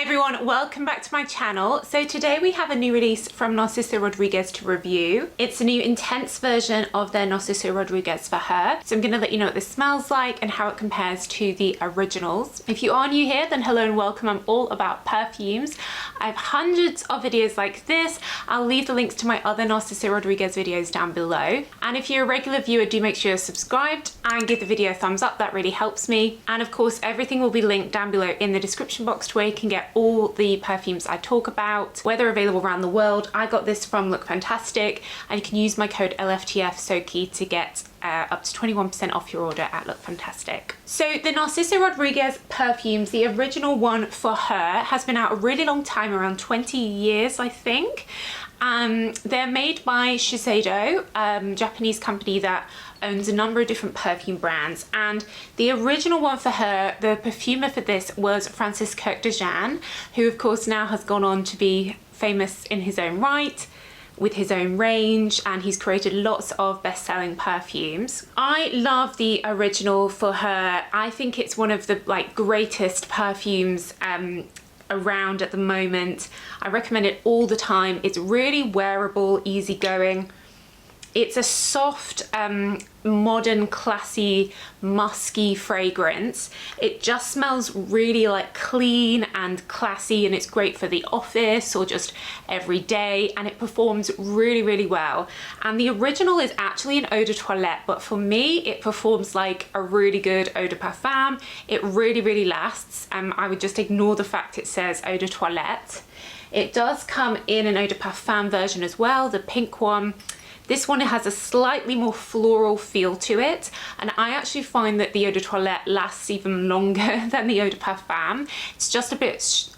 Hi everyone, welcome back to my channel. So today we have a new release from Narciso Rodriguez to review. It's a new intense version of their Narciso Rodriguez for Her. So I'm going to let you know what this smells like and how it compares to the originals. If you are new here, then hello and welcome. I'm all about perfumes. I have hundreds of videos like this. I'll leave the links to my other Narciso Rodriguez videos down below. And if you're a regular viewer, do make sure you're subscribed and give the video a thumbs up. That really helps me. And of course, everything will be linked down below in the description box to where you can get all the perfumes I talk about, where they're available around the world. I got this from Look Fantastic, and you can use my code LFTF Soki to get up to 21% off your order at Look Fantastic. So the Narciso Rodriguez perfumes, the original one for Her, has been out a really long time, around 20 years I think. They're made by Shiseido, Japanese company that owns a number of different perfume brands, and the original one for Her, the perfumer for this was Francis Kirk de Jean, who of course now has gone on to be famous in his own right with his own range, and he's created lots of best-selling perfumes. I love the original for Her. I think it's one of the greatest perfumes around at the moment. I recommend it all the time. It's really wearable, easygoing. It's a soft, modern, classy, musky fragrance. It just smells really clean and classy, and it's great for the office or just every day, and it performs really, really well. And the original is actually an eau de toilette, but for me, it performs like a really good eau de parfum. It really, really lasts. I would just ignore the fact it says eau de toilette. It does come in an eau de parfum version as well, the pink one. This one has a slightly more floral feel to it, and I actually find that the eau de toilette lasts even longer than the eau de parfum. It's just a bit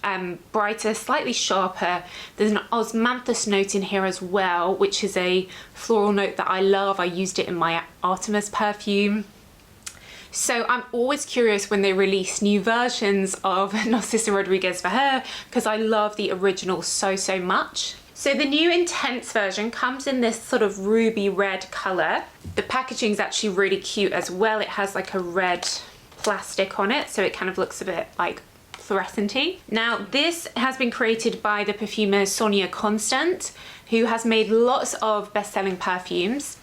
brighter, slightly sharper. There's an osmanthus note in here as well, which is a floral note that I love. I used it in my Artemis perfume. So I'm always curious when they release new versions of Narciso Rodriguez for Her, because I love the original so, so much. So the new intense version comes in this sort of ruby red color. The packaging is actually really cute as well. It has like a red plastic on it, so it kind of looks a bit like fluorescent-y. Now this has been created by the perfumer Sonia Constant, who has made lots of best-selling perfumes.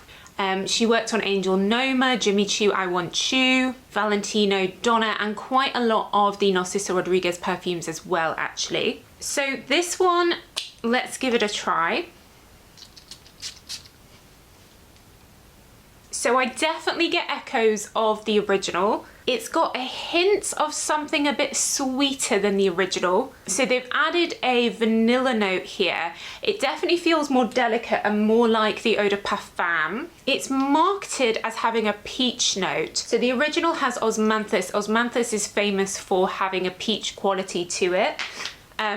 She worked on Angel Noma, Jimmy Choo I Want Choo, Valentino Donna, and quite a lot of the Narciso Rodriguez perfumes as well, actually. So this one, let's give it a try. So I definitely get echoes of the original. It's got a hint of something a bit sweeter than the original. So they've added a vanilla note here. It definitely feels more delicate and more like the eau de parfum. It's marketed as having a peach note. So the original has osmanthus. Osmanthus is famous for having a peach quality to it.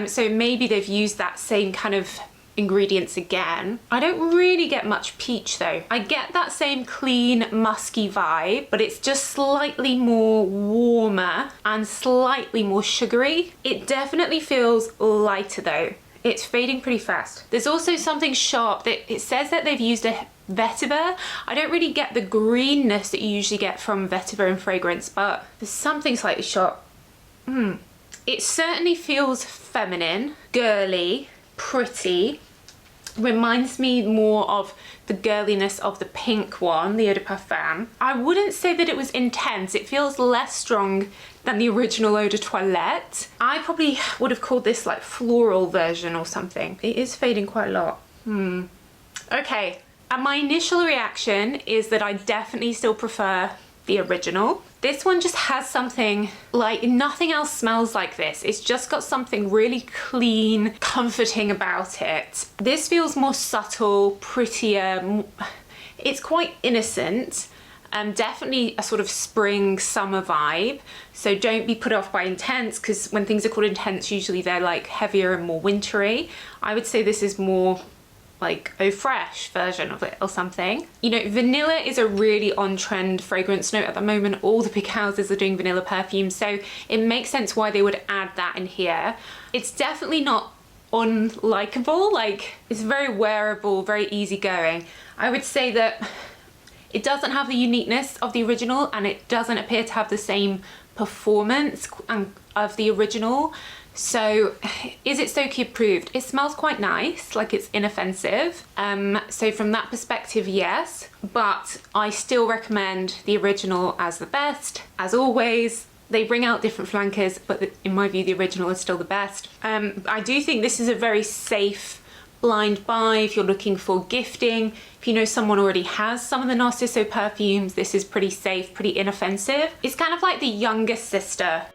So maybe they've used that same kind of ingredients again. I don't really get much peach though. I get that same clean, musky vibe, but it's just slightly more warmer and slightly more sugary. It definitely feels lighter though. It's fading pretty fast. There's also something sharp that it says that they've used a vetiver. I don't really get the greenness that you usually get from vetiver in fragrance, but there's something slightly sharp. It certainly feels feminine, girly, pretty. Reminds me more of the girliness of the pink one, the eau de parfum. I wouldn't say that it was intense. It feels less strong than the original eau de toilette. I probably would have called this like floral version or something. It is fading quite a lot. Okay, and my initial reaction is that I definitely still prefer the original. This one just has something like nothing else smells like this. It's just got something really clean, comforting about it. This feels more subtle, prettier. It's quite innocent. Definitely a sort of spring summer vibe. So don't be put off by intense, because when things are called intense, usually they're like heavier and more wintry. I would say this is more like Eau Fresh version of it or something. You know, vanilla is a really on-trend fragrance note at the moment. All the big houses are doing vanilla perfumes, so it makes sense why they would add that in here. It's definitely not unlikable. Like, it's very wearable, very easygoing. I would say that it doesn't have the uniqueness of the original, and it doesn't appear to have the same performance of the original. So is it Soki approved? It smells quite nice, like it's inoffensive. So from that perspective, yes, but I still recommend the original as the best. As always, they bring out different flankers, but in my view, the original is still the best. I do think this is a very safe blind buy if you're looking for gifting. If you know someone already has some of the Narciso perfumes, this is pretty safe, pretty inoffensive. It's kind of like the younger sister.